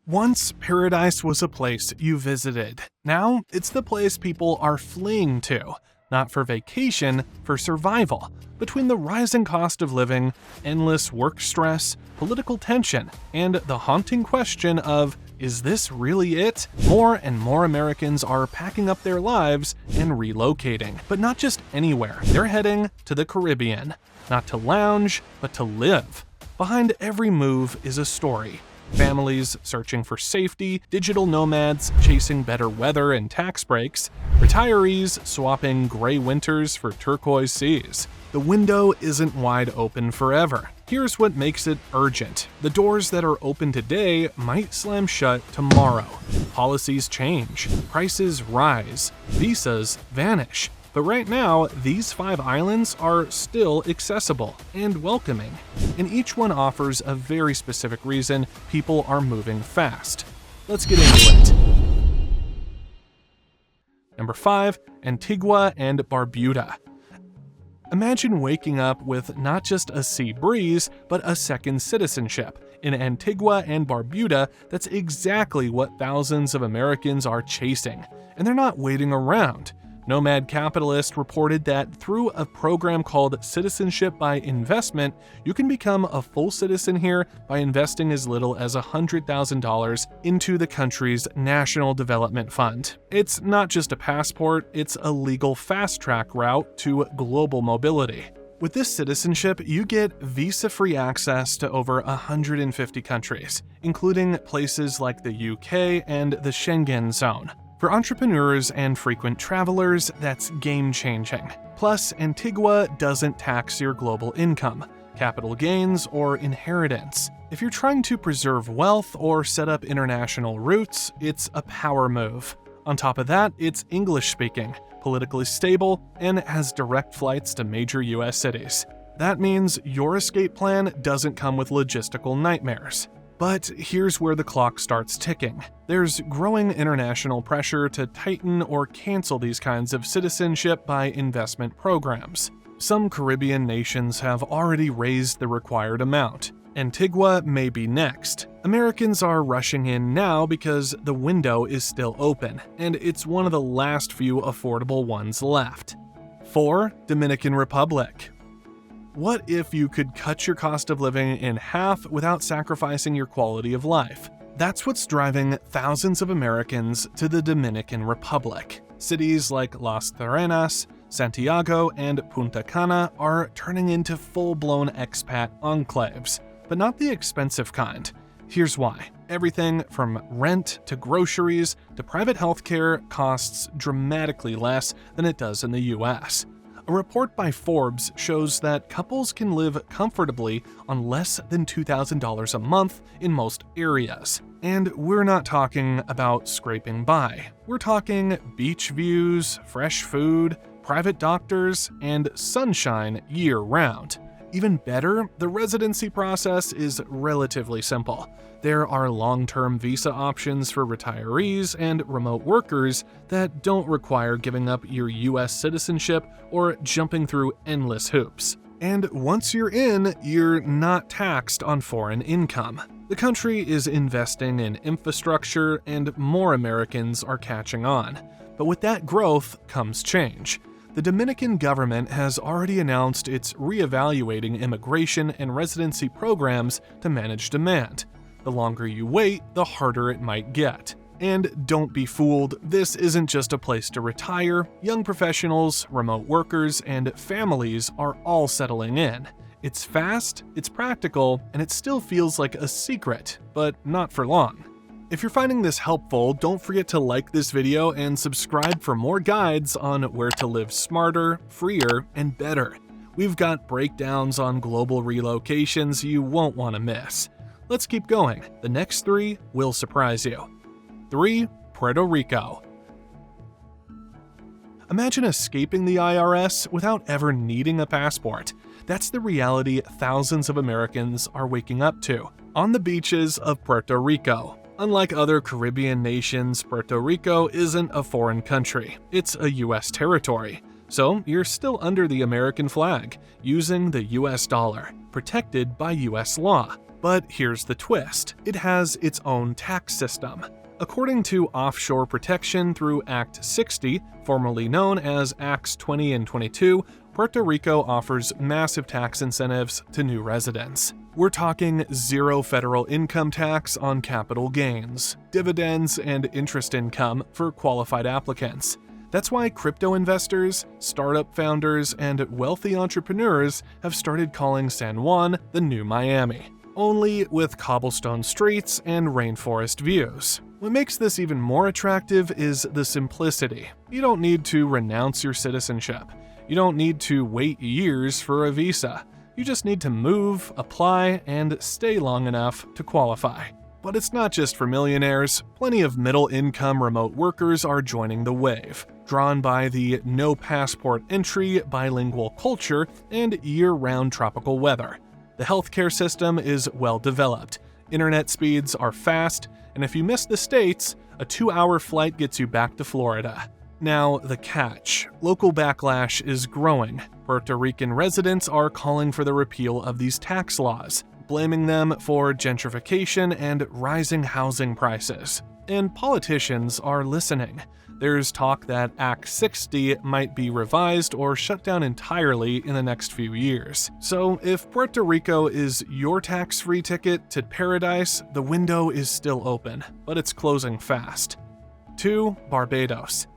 Once paradise was a place you visited. Now it's the place people are fleeing to, not for vacation, for survival. Between the rising cost of living, endless work stress, political tension, and the haunting question of, is this really it? More and more Americans are packing up their lives and relocating. But not just anywhere. They're heading to the Caribbean. Not to lounge, but to live. Behind every move is a story. Families searching for safety, digital nomads chasing better weather and tax breaks, retirees swapping gray winters for turquoise seas. The window isn't wide open forever. Here's what makes it urgent. The doors that are open today might slam shut tomorrow. Policies change, prices rise, visas vanish. But right now, these 5 islands are still accessible and welcoming, and each one offers a very specific reason people are moving fast. Let's get into it. Number 5. Antigua and Barbuda. Imagine waking up with not just a sea breeze, but a second citizenship. In Antigua and Barbuda, that's exactly what thousands of Americans are chasing, and they're not waiting around. Nomad Capitalist reported that through a program called Citizenship by Investment, you can become a full citizen here by investing as little as $100,000 into the country's National Development Fund. It's not just a passport, it's a legal fast-track route to global mobility. With this citizenship, you get visa-free access to over 150 countries, including places like the UK and the Schengen zone. For entrepreneurs and frequent travelers, that's game-changing. Plus, Antigua doesn't tax your global income, capital gains, or inheritance. If you're trying to preserve wealth or set up international routes, it's a power move. On top of that, it's English-speaking, politically stable, and has direct flights to major US cities. That means your escape plan doesn't come with logistical nightmares. But here's where the clock starts ticking. There's growing international pressure to tighten or cancel these kinds of citizenship by investment programs. Some Caribbean nations have already raised the required amount. Antigua may be next. Americans are rushing in now because the window is still open, and it's one of the last few affordable ones left. 4. Dominican Republic. What if you could cut your cost of living in half without sacrificing your quality of life? That's what's driving thousands of Americans to the Dominican Republic. Cities like Las Terrenas, Santiago, and Punta Cana are turning into full-blown expat enclaves, but not the expensive kind. Here's why. Everything from rent to groceries to private healthcare costs dramatically less than it does in the US. A report by Forbes shows that couples can live comfortably on less than $2,000 a month in most areas. And we're not talking about scraping by. We're talking beach views, fresh food, private doctors, and sunshine year-round. Even better, the residency process is relatively simple. There are long-term visa options for retirees and remote workers that don't require giving up your US citizenship or jumping through endless hoops. And once you're in, you're not taxed on foreign income. The country is investing in infrastructure and more Americans are catching on. But with that growth comes change. The Dominican government has already announced it's reevaluating immigration and residency programs to manage demand. The longer you wait, the harder it might get. And don't be fooled, this isn't just a place to retire. Young professionals, remote workers, and families are all settling in. It's fast, it's practical, and it still feels like a secret, but not for long. If you're finding this helpful, don't forget to like this video and subscribe for more guides on where to live smarter, freer, and better. We've got breakdowns on global relocations you won't want to miss. Let's keep going. The next 3 will surprise you. 3. Puerto Rico. Imagine escaping the IRS without ever needing a passport. That's the reality thousands of Americans are waking up to. On the beaches of Puerto Rico. Unlike other Caribbean nations, Puerto Rico isn't a foreign country. It's a US territory. So you're still under the American flag, using the US dollar, protected by US law. But here's the twist: it has its own tax system. According to offshore protection through Act 60, formerly known as Acts 20 and 22, Puerto Rico offers massive tax incentives to new residents. We're talking zero federal income tax on capital gains, dividends, and interest income for qualified applicants. That's why crypto investors, startup founders, and wealthy entrepreneurs have started calling San Juan the new Miami, only with cobblestone streets and rainforest views. What makes this even more attractive is the simplicity. You don't need to renounce your citizenship. You don't need to wait years for a visa. You just need to move, apply, and stay long enough to qualify. But it's not just for millionaires. Plenty of middle-income remote workers are joining the wave, drawn by the no-passport entry bilingual culture and year-round tropical weather. The healthcare system is well developed, internet speeds are fast, and if you miss the States, a 2-hour flight gets you back to Florida. Now, the catch. Local backlash is growing. Puerto Rican residents are calling for the repeal of these tax laws, blaming them for gentrification and rising housing prices. And politicians are listening. There's talk that Act 60 might be revised or shut down entirely in the next few years. So if Puerto Rico is your tax-free ticket to paradise, the window is still open, but it's closing fast. 2. Barbados.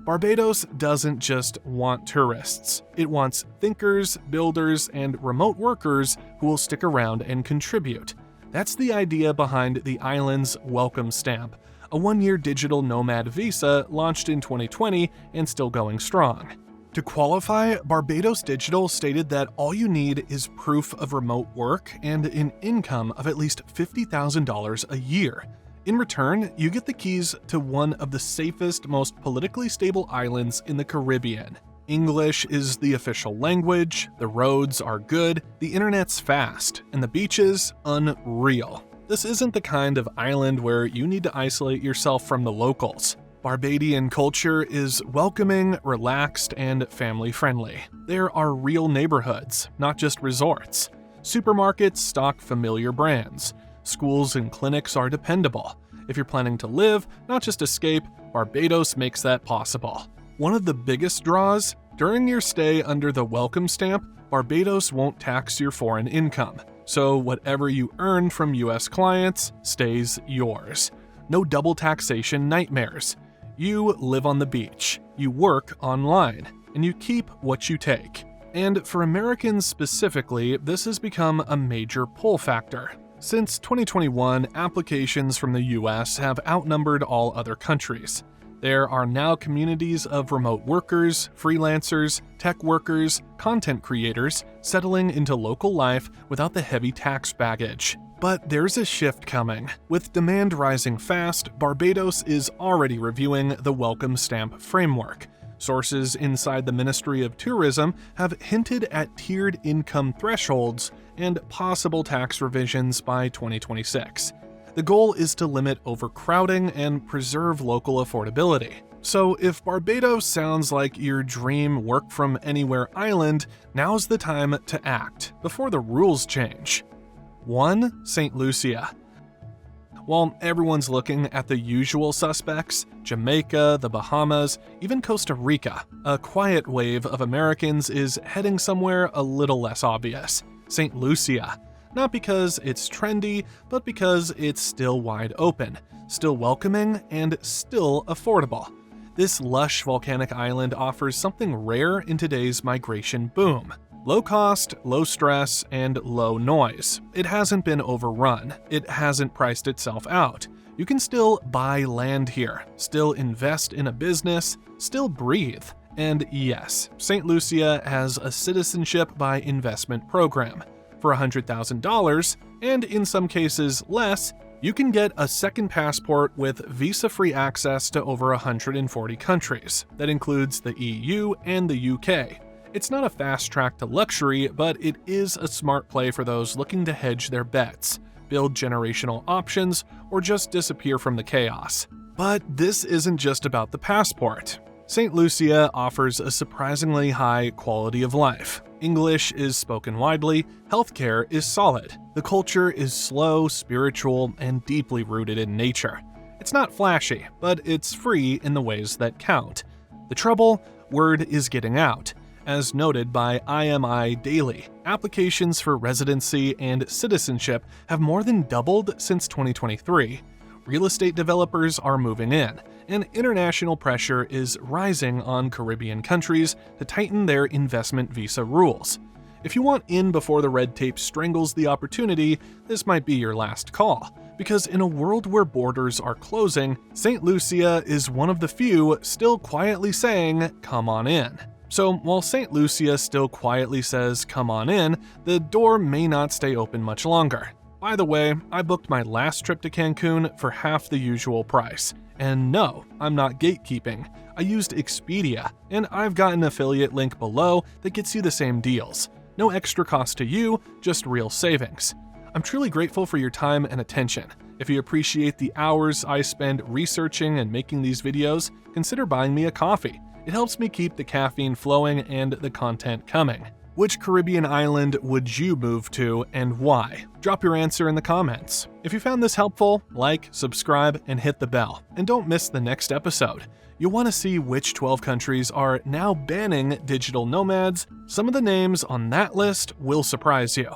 Barbados doesn't just want tourists. It wants thinkers, builders, and remote workers who will stick around and contribute. That's the idea behind the island's welcome stamp, a 1-year digital nomad visa launched in 2020 and still going strong. To qualify, Barbados Digital stated that all you need is proof of remote work and an income of at least $50,000 a year. In return, you get the keys to one of the safest, most politically stable islands in the Caribbean. English is the official language, the roads are good, the internet's fast, and the beaches unreal. This isn't the kind of island where you need to isolate yourself from the locals. Barbadian culture is welcoming, relaxed, and family-friendly. There are real neighborhoods, not just resorts. Supermarkets stock familiar brands. Schools and clinics are dependable. If you're planning to live, not just escape, Barbados makes that possible. One of the biggest draws? During your stay under the welcome stamp, Barbados won't tax your foreign income. So whatever you earn from US clients stays yours. No double taxation nightmares. You live on the beach, you work online, and you keep what you take. And for Americans specifically, this has become a major pull factor. Since 2021, applications from the US have outnumbered all other countries. There are now communities of remote workers, freelancers, tech workers, content creators settling into local life without the heavy tax baggage. But there's a shift coming. With demand rising fast, Barbados is already reviewing the welcome stamp framework. Sources inside the Ministry of Tourism have hinted at tiered income thresholds and possible tax revisions by 2026. The goal is to limit overcrowding and preserve local affordability. So if Barbados sounds like your dream work-from-anywhere island, now's the time to act before the rules change. 1. St. Lucia. While everyone's looking at the usual suspects, Jamaica, the Bahamas, even Costa Rica, a quiet wave of Americans is heading somewhere a little less obvious. St. Lucia. Not because it's trendy, but because it's still wide open, still welcoming, and still affordable. This lush volcanic island offers something rare in today's migration boom. Low cost, low stress, and low noise. It hasn't been overrun. It hasn't priced itself out. You can still buy land here, still invest in a business, still breathe. And yes, St. Lucia has a citizenship by investment program. For $100,000, and in some cases less, you can get a second passport with visa-free access to over 140 countries. That includes the EU and the UK. It's not a fast track to luxury, but it is a smart play for those looking to hedge their bets, build generational options, or just disappear from the chaos. But this isn't just about the passport. St. Lucia offers a surprisingly high quality of life. English is spoken widely, healthcare is solid, the culture is slow, spiritual, and deeply rooted in nature. It's not flashy, but it's free in the ways that count. The trouble? Word is getting out. As noted by IMI Daily, applications for residency and citizenship have more than doubled since 2023. Real estate developers are moving in, and international pressure is rising on Caribbean countries to tighten their investment visa rules. If you want in before the red tape strangles the opportunity, this might be your last call, because in a world where borders are closing, St. Lucia is one of the few still quietly saying, "Come on in." So while St. Lucia still quietly says, "Come on in," the door may not stay open much longer. By the way, I booked my last trip to Cancun for half the usual price. And no, I'm not gatekeeping. I used Expedia, and I've got an affiliate link below that gets you the same deals. No extra cost to you, just real savings. I'm truly grateful for your time and attention. If you appreciate the hours I spend researching and making these videos, consider buying me a coffee. It helps me keep the caffeine flowing and the content coming. Which Caribbean island would you move to and why? Drop your answer in the comments. If you found this helpful, like, subscribe, and hit the bell. And don't miss the next episode. You'll want to see which 12 countries are now banning digital nomads. Some of the names on that list will surprise you.